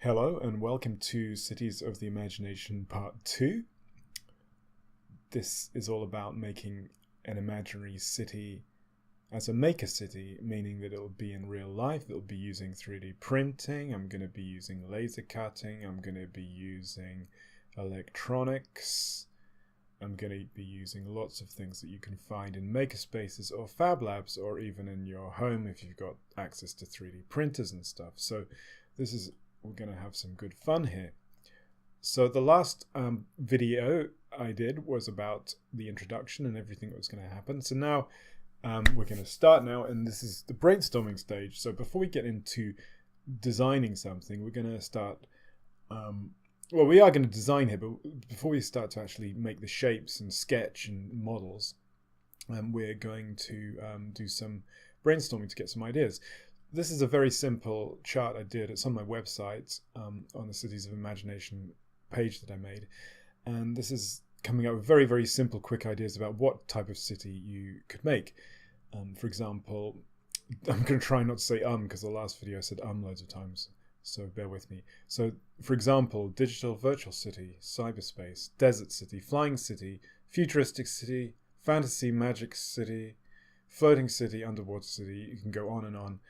Hello and welcome to Cities of the Imagination Part 2. This is all about making an imaginary city as a maker city, meaning that it'll be in real life, it'll be using 3D printing, I'm going to be using laser cutting, I'm going to be using electronics, I'm going to be using lots of things that you can find in Makerspaces or FabLabs or even in your home if you've got access to 3D printers and stuff. So we're going to have some good fun here. So the last video I did was about the introduction and everything that was going to happen. So now we're going to start now, and this is the brainstorming stage. So before we get into designing something, we're going to start... we are going to design here, but before we start to actually make the shapes and sketch and models, we're going to do some brainstorming to get some ideas. This is a very simple chart I did. It's on my website, on the Cities of Imagination page that I made. And this is coming up with very, very simple, quick ideas about what type of city you could make. For example, I'm going to try not to say because the last video I said loads of times, so bear with me. So, for example, digital virtual city, cyberspace, desert city, flying city, futuristic city, fantasy magic city, floating city, underwater city. You can go on and on.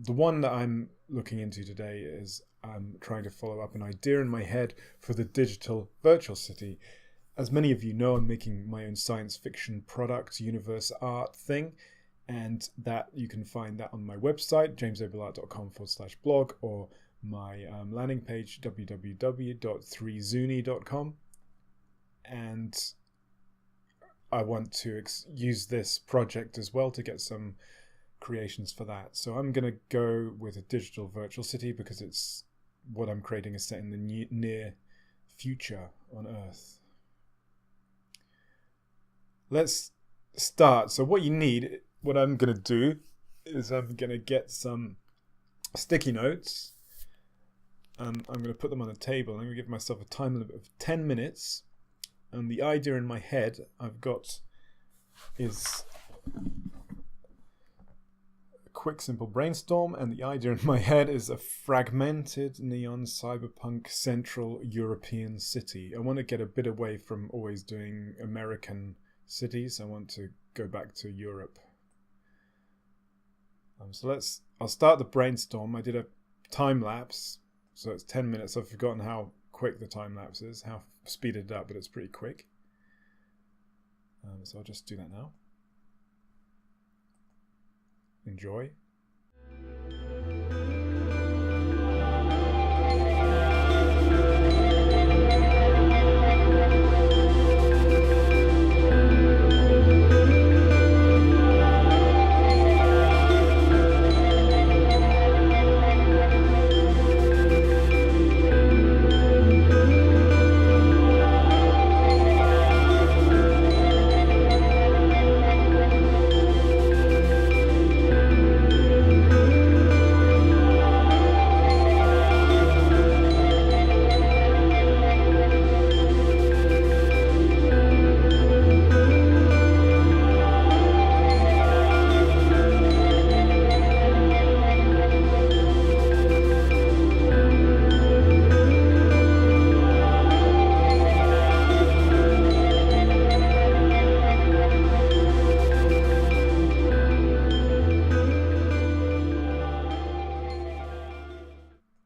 The one that I'm looking into today is I'm trying to follow up an idea in my head for the digital virtual city. As many of you know, I'm making my own science fiction product, universe art thing, and that you can find that on my website, jamesabelart.com/blog, or my landing page, www.3zuni.com. And I want to use this project as well to get some creations for that. So I'm going to go with a digital virtual city because it's what I'm creating is set in the near future on Earth. Let's start. So what I'm going to do is I'm going to get some sticky notes and I'm going to put them on a table. I'm going to give myself a time limit of 10 minutes. And the idea in my head I've got is quick, simple brainstorm, and the idea in my head is a fragmented neon cyberpunk central European city. I want to get a bit away from always doing American cities. I want to go back to Europe. I'll start the brainstorm. I did a time lapse, so it's 10 minutes. I've forgotten how quick the time lapse is, how speeded it up, but it's pretty quick. So I'll just do that now. Enjoy.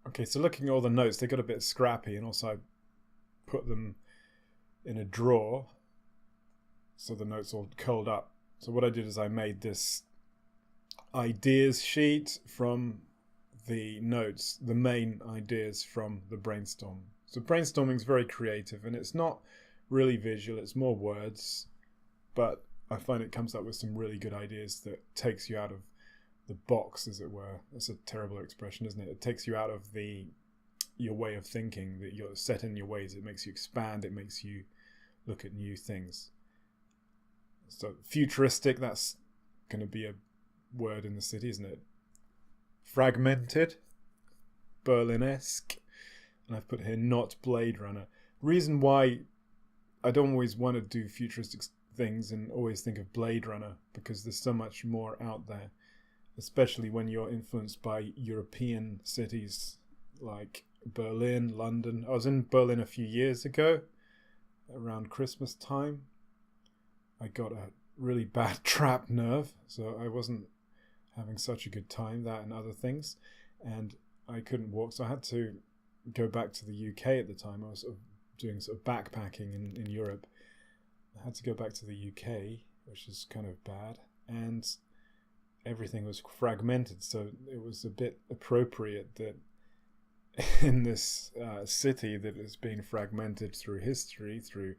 Okay, so looking at all the notes, they got a bit scrappy, and also I put them in a drawer so the notes all curled up. So what I did is I made this ideas sheet from the notes, the main ideas from the brainstorm. So brainstorming is very creative, and it's not really visual, it's more words, but I find it comes up with some really good ideas that takes you out of the box, as it were. That's a terrible expression, isn't it? It takes you out of your way of thinking, that you're set in your ways. It makes you expand, it makes you look at new things. So futuristic, that's going to be a word in the city, isn't it? Fragmented, Berlin-esque, and I've put here not Blade Runner. Reason why I don't always want to do futuristic things and always think of Blade Runner, because there's so much more out there, especially when you're influenced by European cities like Berlin, London. I was in Berlin a few years ago, around Christmas time. I got a really bad trapped nerve, so I wasn't having such a good time, that and other things, and I couldn't walk, so I had to go back to the UK at the time. I was sort of doing sort of backpacking in Europe. I had to go back to the UK, which is kind of bad, and everything was fragmented, so it was a bit appropriate that in this city that is being fragmented through history, through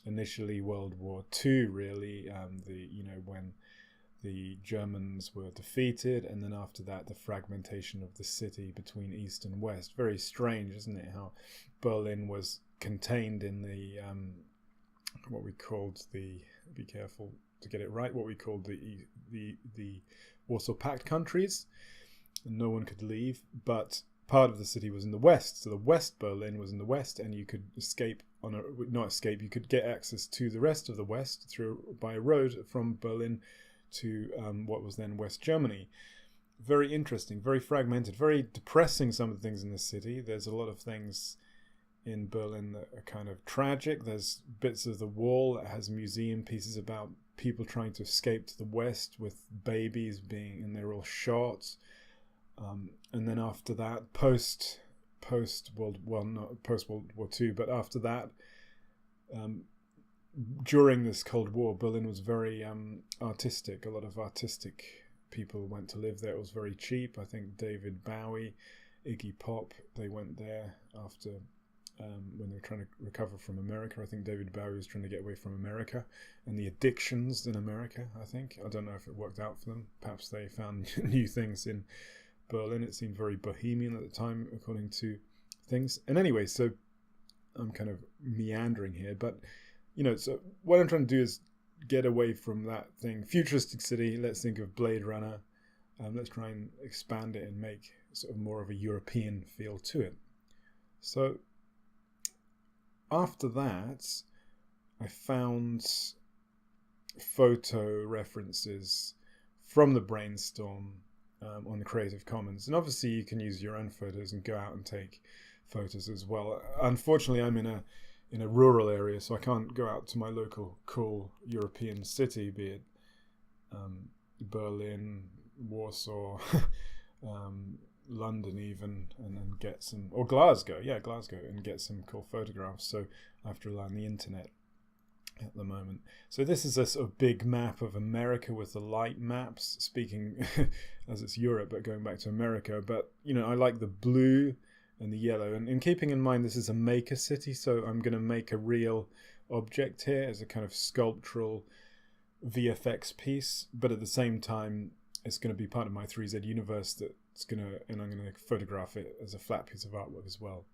initially World War II, really, when the Germans were defeated, and then after that the fragmentation of the city between East and West. Very strange, isn't it, how Berlin was contained in the what we called the, be careful to get it right, what we called the Warsaw Pact countries, and no one could leave, but part of the city was in the west, so the West Berlin was in the west, and you could escape you could get access to the rest of the west by a road from Berlin to what was then West Germany. Very interesting, very fragmented, very depressing, some of the things in the city. There's a lot of things in Berlin that are kind of tragic. There's bits of the wall that has museum pieces about people trying to escape to the west with babies and they're all shot. And then after that, post World War II, but after that, during this Cold War, Berlin was very artistic. A lot of artistic people went to live there. It was very cheap. I think David Bowie, Iggy Pop, they went there after when they were trying to recover from America. I think David Bowie was trying to get away from America and the addictions in America, I think. I don't know if it worked out for them. Perhaps they found new things in Berlin. It seemed very bohemian at the time, according to things. And anyway, so I'm kind of meandering here, but so what I'm trying to do is get away from that thing. Futuristic city, let's think of Blade Runner. Let's try and expand it and make sort of more of a European feel to it. So after that, I found photo references from the Brainstorm on the Creative Commons. And obviously you can use your own photos and go out and take photos as well. Unfortunately, I'm in a rural area, so I can't go out to my local cool European city, be it Berlin, Warsaw, London even, and then get some, or Glasgow, and get some cool photographs. So I have to rely on the internet at the moment. So this is a sort of big map of America with the light maps, speaking as it's Europe, but going back to America. But, I like the blue and the yellow. And in keeping in mind, this is a maker city, so I'm going to make a real object here as a kind of sculptural VFX piece. But at the same time, it's going to be part of my 3Z universe and I'm going to photograph it as a flat piece of artwork as well.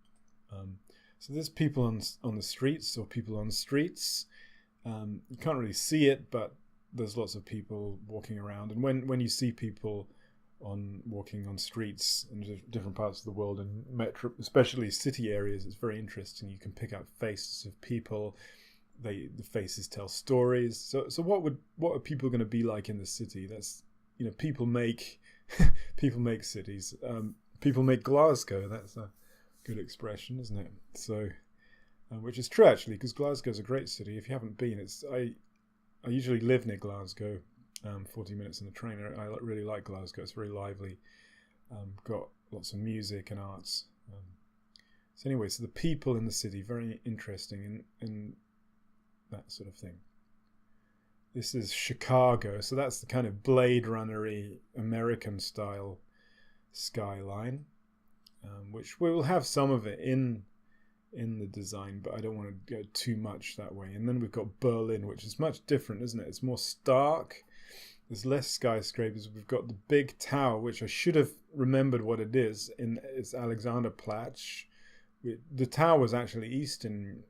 So there's people on the streets, or people on streets. You can't really see it, but there's lots of people walking around. And when you see people walking on streets in different parts of the world, and especially city areas, it's very interesting. You can pick out faces of people. The faces tell stories. So what are people going to be like in the city? That's people make cities. People make Glasgow. That's a good expression, isn't it? So. Which is true, actually, because Glasgow is a great city. If you haven't been, I usually live near Glasgow, 40 minutes on the train. I really like Glasgow. It's very lively. Got lots of music and arts. So anyway, so the people in the city, very interesting and that sort of thing. This is Chicago. So that's the kind of Blade Runner-y American style skyline, which we will have some of it in the design, but I don't want to go too much that way. And then we've got Berlin, which is much different, isn't it? It's more stark. There's less skyscrapers. We've got the big tower, which I should have remembered what it is. It's Alexanderplatz. The tower was actually eastern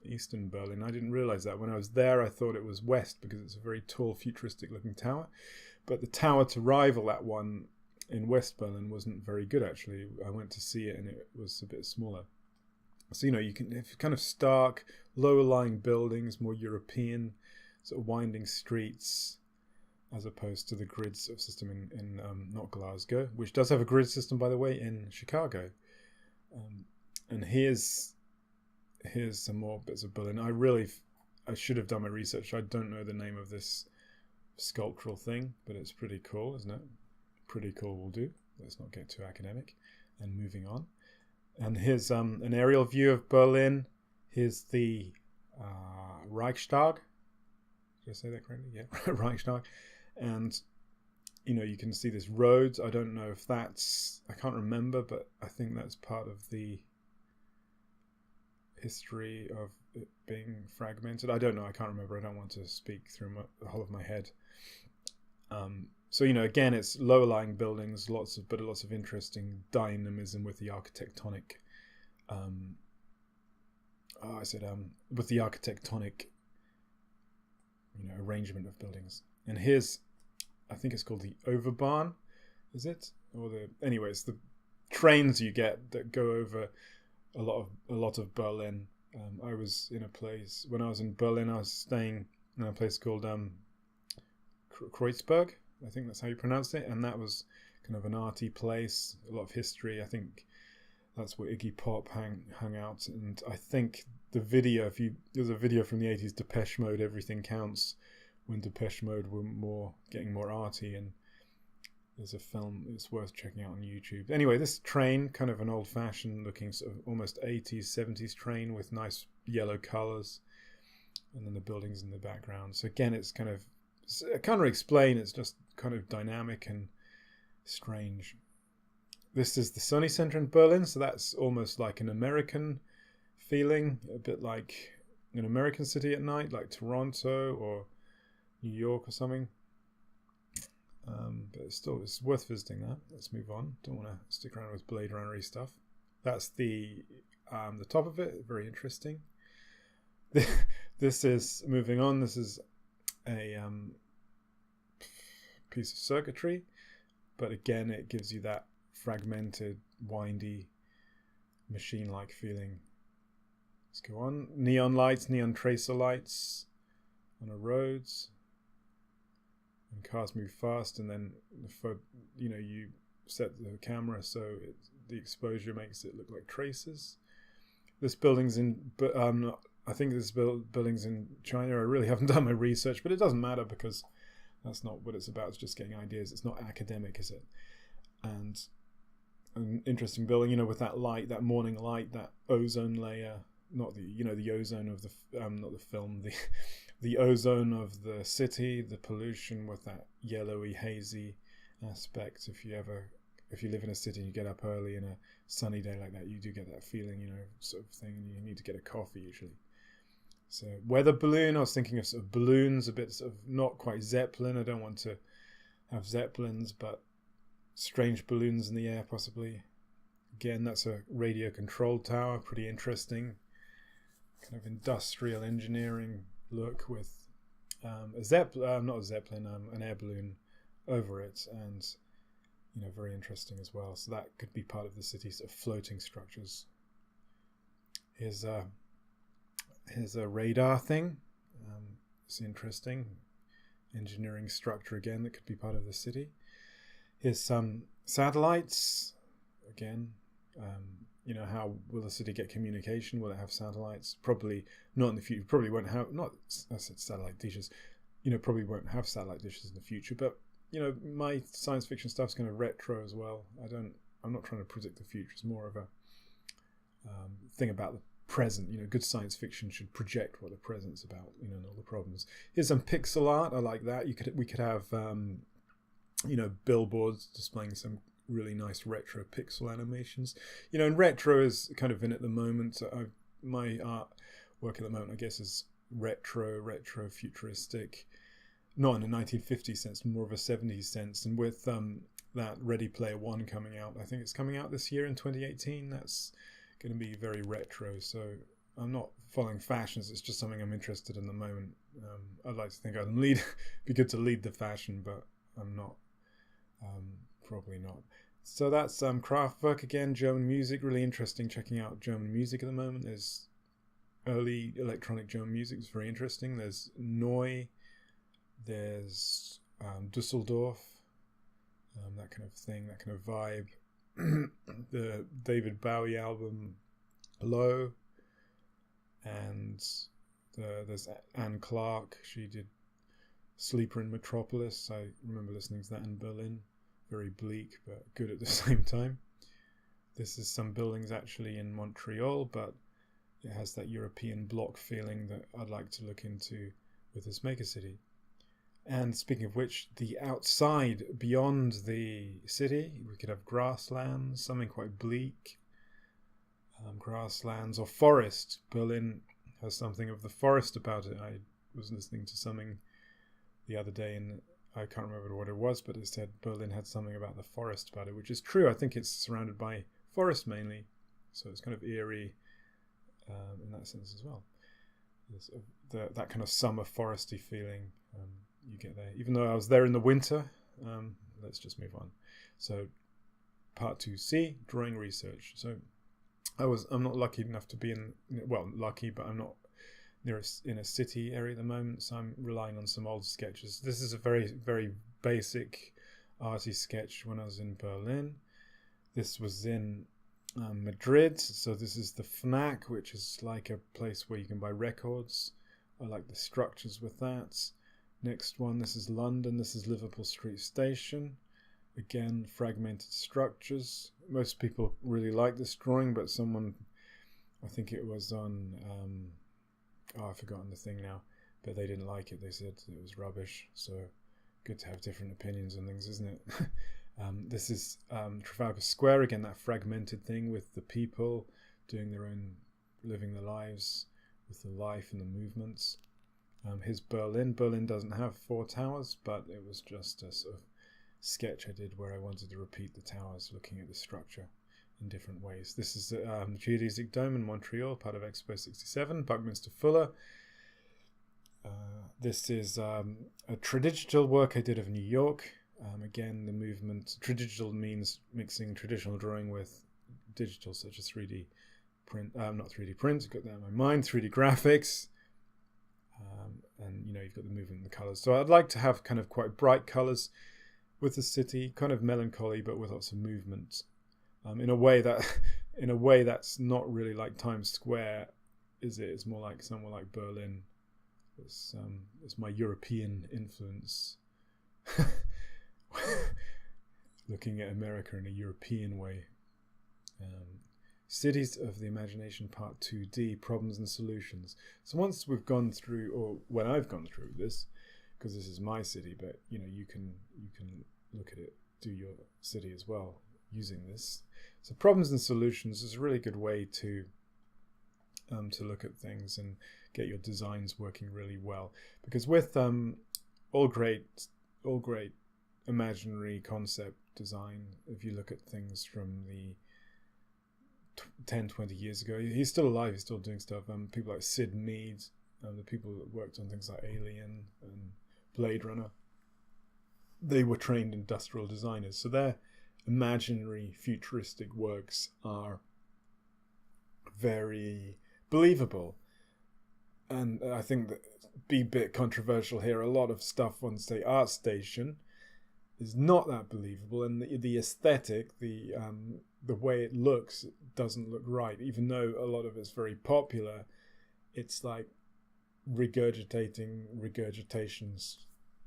Berlin. I didn't realize that. When I was there, I thought it was west because it's a very tall, futuristic-looking tower. But the tower to rival that one in West Berlin wasn't very good, actually. I went to see it, and it was a bit smaller. So, you can have kind of stark, lower-lying buildings, more European, sort of winding streets, as opposed to the grid sort of system in not Glasgow, which does have a grid system, by the way, in Chicago. And here's some more bits of Berlin. I should have done my research. I don't know the name of this sculptural thing, but it's pretty cool, isn't it? Pretty cool will do. Let's not get too academic. And moving on. And here's an aerial view of Berlin. Here's the Reichstag. Did I say that correctly? Yeah, Reichstag. And, you can see this road. I don't know if I can't remember, but I think that's part of the history of it being fragmented. I don't know. I can't remember. I don't want to speak through the whole of my head. So, again, it's lower-lying buildings, lots of interesting dynamism with the architectonic. With the architectonic, arrangement of buildings. And here's, I think it's called the Overbahn, is it? Anyways, the trains you get that go over a lot of Berlin. I was in a place when I was in Berlin. I was staying in a place called Kreuzberg. I think that's how you pronounce it, and that was kind of an arty place, a lot of history. I think that's where Iggy Pop hung out, and I think there's a video from the 80s, Depeche Mode, Everything Counts, when Depeche Mode were getting more arty, and there's a film it's worth checking out on YouTube. Anyway, this train, kind of an old-fashioned looking sort of almost 80s, 70s train with nice yellow colours, and then the buildings in the background. So again, it's kind of, I can't really explain, it's just kind of dynamic and strange. This is the Sony Centre in Berlin, so that's almost like an American feeling, a bit like an American city at night, like Toronto or New York or something. But it's worth visiting that. Let's move on. Don't want to stick around with Blade Runner-y stuff. That's the top of it. Very interesting. This is, moving on, this is a piece of circuitry, but again, it gives you that fragmented, windy, machine-like feeling. Let's go on. Neon lights, neon tracer lights on the roads. And cars move fast, and then you set the camera so the exposure makes it look like traces. This building's I think this building's in China. I really haven't done my research, but it doesn't matter because that's not what it's about. It's just getting ideas. It's not academic, is it? And an interesting building, with that light, that morning light, that ozone layer, not the ozone of not the film, the ozone of the city, the pollution with that yellowy, hazy aspect. If you live in a city and you get up early in a sunny day like that, you do get that feeling, sort of thing, and you need to get a coffee usually. So weather balloon, I was thinking of sort of balloons, a bit sort of not quite Zeppelin. I don't want to have Zeppelins, but strange balloons in the air possibly. Again, that's a radio control tower, pretty interesting. Kind of industrial engineering look with an air balloon over it, and very interesting as well. So that could be part of the city's floating structures. Here's a radar thing. It's interesting. Engineering structure again that could be part of the city. Here's some satellites. Again, how will the city get communication? Will it have satellites? Probably not in the future. Probably won't have, I said satellite dishes. Probably won't have satellite dishes in the future. But, my science fiction stuff's kind of retro as well. I'm not trying to predict the future. It's more of a thing about the present. Good science fiction should project what the present's about, and all the problems. Here's some pixel art. I like that. We could have billboards displaying some really nice retro pixel animations. And retro is kind of in at the moment. My art work at the moment, I guess, is retro futuristic, not in a 1950s sense, more of a 70s sense. And with that Ready Player One coming out, I think it's coming out this year in 2018, that's going to be very retro. So I'm not following fashions, it's just something I'm interested in at the moment. I'd like to think I'd be good to lead the fashion, but I'm not. Probably not. So that's Kraftwerk again, German music, really interesting. Checking out German music at the moment. There's early electronic German music, it's very interesting. There's Neu, there's Dusseldorf, that kind of thing, that kind of vibe. the David Bowie album Low, and there's Anne Clark. She did Sleeper in Metropolis. I remember listening to that in Berlin. Very bleak, but good at the same time. This is some buildings actually in Montreal, but it has that European block feeling that I'd like to look into with this maker city. And speaking of which, the outside beyond the city, we could have grasslands, something quite bleak. Grasslands or forest. Berlin has something of the forest about it. I was listening to something the other day, and I can't remember what it was, but it said Berlin had something about the forest about it, which is true. I think it's surrounded by forest mainly, so it's kind of eerie in that sense as well. That kind of summer foresty feeling you get there. Even though I was there in the winter, let's just move on. So part 2C, drawing research. So I'm not lucky enough to be lucky, but I'm not in a city area at the moment, so I'm relying on some old sketches. This is a very, very basic arty sketch when I was in Berlin. This was in Madrid, so this is the FNAC, which is like a place where you can buy records. I like the structures with that. Next one, this is London. This is Liverpool Street Station. Again, fragmented structures. Most people really like this drawing, but someone, I think it was on, I've forgotten the thing now, but they didn't like it. They said it was rubbish. So good to have different opinions on things, isn't it? This is Trafalgar Square, again, that fragmented thing with the people doing their own, living their lives with the life and the movements. Here's Berlin. Berlin doesn't have 4 towers, but it was just a sort of sketch I did where I wanted to repeat the towers, looking at the structure in different ways. This is the Geodesic Dome in Montreal, part of Expo 67, Buckminster Fuller. This is a tradigital work I did of New York. Again, the movement, tradigital means mixing traditional drawing with digital, such as 3D print, not 3D print, got that in my mind, 3D graphics. And, you've got the movement and the colours. So I'd like to have kind of quite bright colours with the city, kind of melancholy, but with lots of movement. In a way that's not really like Times Square, is it? It's more like somewhere like Berlin. It's my European influence. Looking at America in a European way. Cities of the Imagination Part 2D, Problems and Solutions. So once we've gone through, or when I've gone through this, because this is my city, but you can look at it, do your city as well using this. So Problems and Solutions is a really good way to look at things and get your designs working really well. Because with all great imaginary concept design, if you look at things from the 10-20 years ago, he's still alive, he's still doing stuff. People like Sid Mead, the people that worked on things like Alien and Blade Runner, they were trained industrial designers, so their imaginary futuristic works are very believable. And I think that, be a bit controversial here, a lot of stuff on, say, ArtStation is not that believable, and the aesthetic, the way it looks, doesn't look right. Even though a lot of it's very popular, it's like regurgitations.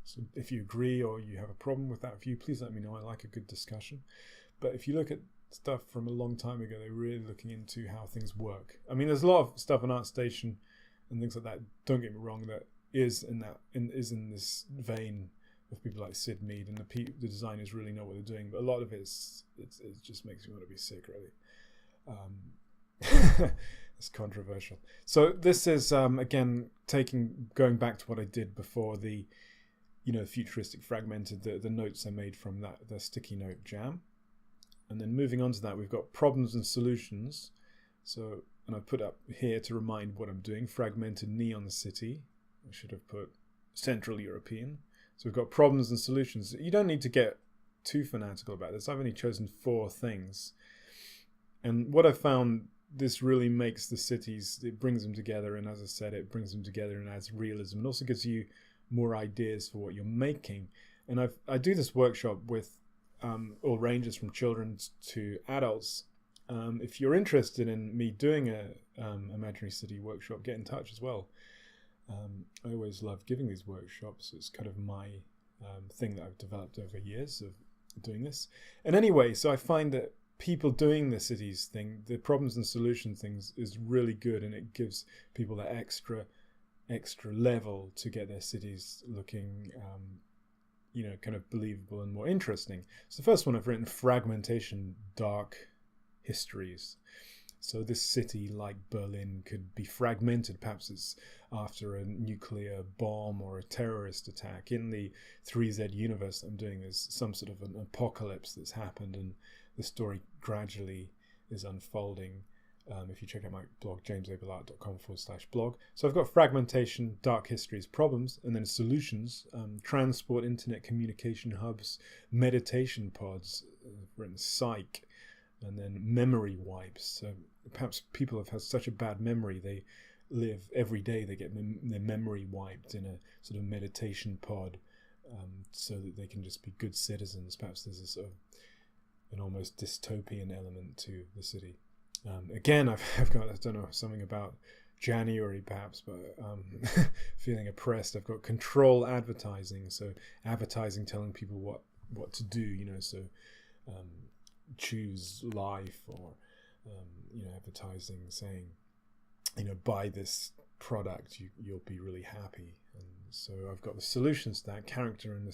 So if you agree or you have a problem with that view, please let me know. I like a good discussion. But if you look at stuff from a long time ago, they're really looking into how things work. I mean, there's a lot of stuff on ArtStation and things like that, don't get me wrong, that is in this vein of people like Sid Mead, and the designers really know what they're doing. But a lot of it just makes me want to be sick, really. It's controversial. So this is again going back to what I did before, the futuristic fragmented, the notes I made from the sticky note jam, and then moving on to that, we've got Problems and Solutions. So, and I put up here to remind what I'm doing: fragmented neon city. I should have put Central European. So we've got Problems and Solutions. You don't need to get too fanatical about this. I've only chosen 4 things. And what I found, this really makes the cities, it brings them together. And as I said, it brings them together and adds realism. It also gives you more ideas for what you're making. And I do this workshop with all ranges from children to adults. If you're interested in me doing a imaginary city workshop, get in touch as well. I always love giving these workshops. It's kind of my thing that I've developed over years of doing this. And anyway, so I find that people doing the cities thing, the problems and solution things, is really good, and it gives people that extra level to get their cities looking kind of believable and more interesting. So the first one I've written, fragmentation, dark histories. So this city, like Berlin, could be fragmented. Perhaps it's after a nuclear bomb or a terrorist attack. In the 3Z universe that I'm doing, there's some sort of an apocalypse that's happened, and the story gradually is unfolding. If you check out my blog, jamesabelart.com/blog. So I've got fragmentation, dark histories, problems, and then solutions, transport, internet communication hubs, meditation pods, written psych, and then memory wipes. So perhaps people have had such a bad memory, they live every day, they get their memory wiped in a sort of meditation pod, so that they can just be good citizens. Perhaps there's a sort of an almost dystopian element to the city. Again, I've got, I don't know, something about January perhaps, but feeling oppressed. I've got control advertising, so advertising telling people what to do, so choose life, or advertising saying, buy this product, you'll be really happy. And so I've got the solutions to that. Characters in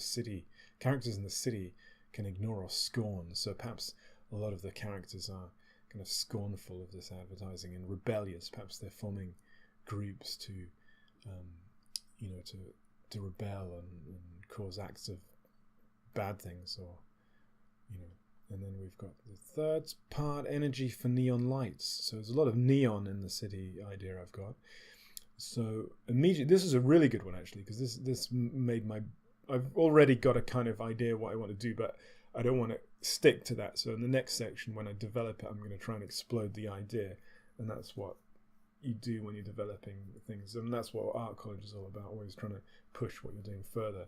the city can ignore or scorn. So perhaps a lot of the characters are kind of scornful of this advertising and rebellious. Perhaps they're forming groups to rebel and cause acts of bad things, or and then we've got the third part, energy for neon lights. So there's a lot of neon in the city idea I've got. So immediately, this is a really good one actually, because this made I've already got a kind of idea what I want to do, but I don't want to stick to that. So in the next section, when I develop it, I'm going to try and explode the idea. And that's what you do when you're developing things. And that's what art college is all about, always trying to push what you're doing further.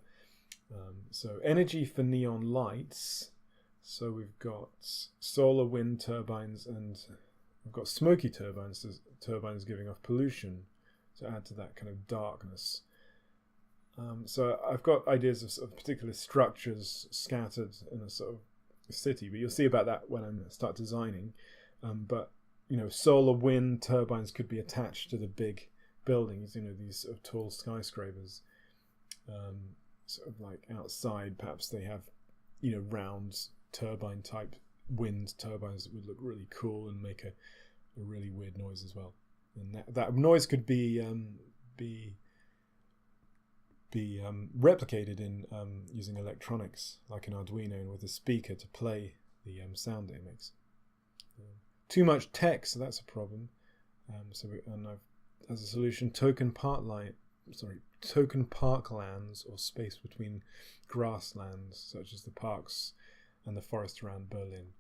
So energy for neon lights. So we've got solar, wind turbines, and we've got smoky turbines, turbines giving off pollution to add to that kind of darkness. So I've got ideas of, sort of particular structures scattered in a sort of city, but you'll see about that when I start designing. But solar, wind turbines could be attached to the big buildings, these sort of tall skyscrapers. Sort of like outside, perhaps they have round turbine type wind turbines that would look really cool and make a really weird noise as well. And that noise could be replicated in using electronics like an Arduino, and with a speaker to play the sound that it makes. Too much text, so that's a problem. As a solution, token parklands or space between grasslands, such as the parks and the forest around Berlin.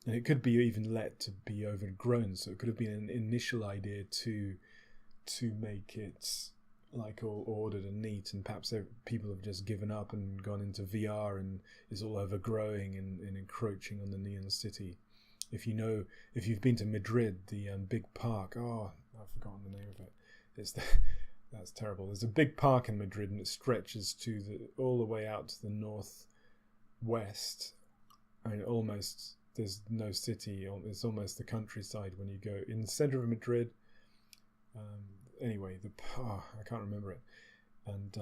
And it could be even let to be overgrown, so it could have been an initial idea to make it like all ordered and neat, and perhaps people have just given up and gone into VR and is all overgrowing and encroaching on the neon city. If you've been to Madrid, the big park, I've forgotten the name of it. That's terrible. There's a big park in Madrid, and it stretches all the way out to the northwest. I mean, almost there's no city. It's almost the countryside when you go in the center of Madrid. Anyway, I can't remember it. And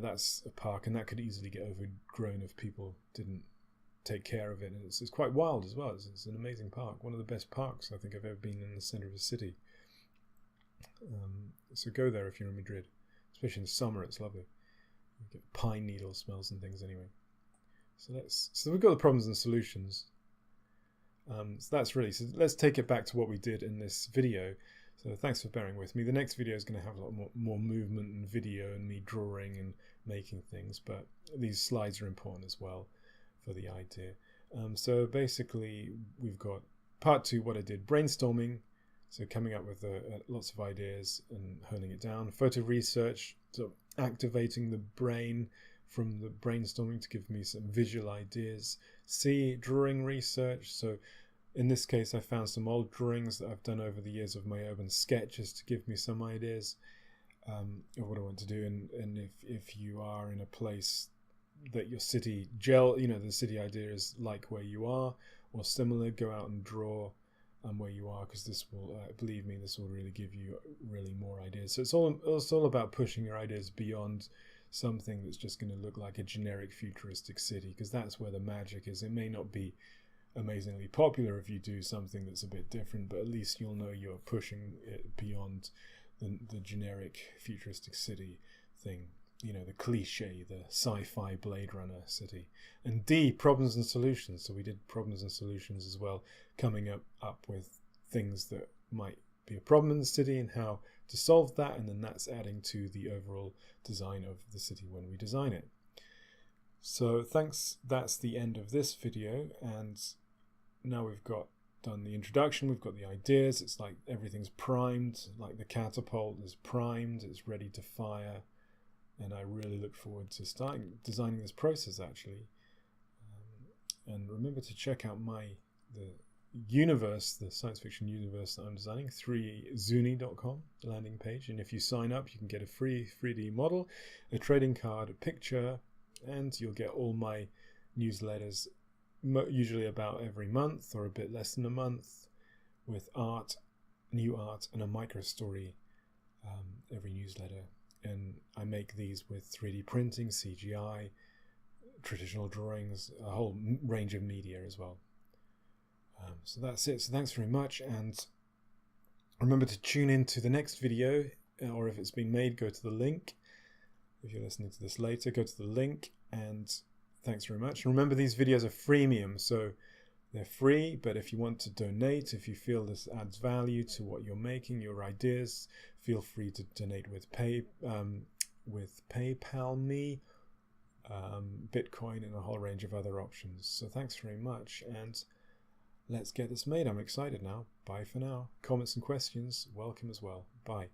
that's a park, and that could easily get overgrown if people didn't take care of it. And it's quite wild as well. It's an amazing park, one of the best parks I think I've ever been in the center of a city. So go there if you're in Madrid, especially in the summer. It's lovely. You get pine needle smells and things anyway. So we've got the problems and solutions. So that's really, so let's take it back to what we did in this video. So thanks for bearing with me. The next video is going to have a lot more movement and video and me drawing and making things, but these slides are important as well for the idea. So basically we've got part 2, what I did, brainstorming, so coming up with lots of ideas and honing it down. Photo research, so activating the brain from the brainstorming to give me some visual ideas. C, drawing research. So in this case, I found some old drawings that I've done over the years of my urban sketches to give me some ideas of what I want to do. And if you are in a place that your city the city idea is like where you are or similar, go out and draw where you are, because this will, believe me, this will really give you really more ideas. So it's all about pushing your ideas beyond something that's just going to look like a generic futuristic city, because that's where the magic is. It may not be amazingly popular if you do something that's a bit different, but at least you'll know you're pushing it beyond the generic futuristic city thing, the cliche, the sci-fi Blade Runner city. And D, problems and solutions. So we did problems and solutions as well, coming up with things that might be a problem in the city and how to solve that, and then that's adding to the overall design of the city when we design it. So thanks, that's the end of this video, and now we've done the introduction, we've got the ideas, it's like everything's primed, like the catapult is primed, it's ready to fire, and I really look forward to starting designing this process actually. And remember to check out the universe, the science fiction universe that I'm designing, 3zuni.com landing page, and if you sign up you can get a free 3D model, a trading card, a picture, and you'll get all my newsletters, usually about every month or a bit less than a month, with new art and a micro story every newsletter. And I make these with 3D printing, CGI, traditional drawings, a whole range of media as well. So that's it. So thanks very much, and remember to tune in to the next video, or if it's been made, go to the link. If you're listening to this later, go to the link, and thanks very much. And remember, these videos are freemium, so they're free, but if you want to donate, if you feel this adds value to what you're making, your ideas, feel free to donate with PayPal me, Bitcoin, and a whole range of other options. So thanks very much, and let's get this made. I'm excited now. Bye for now. Comments and questions, welcome as well. Bye.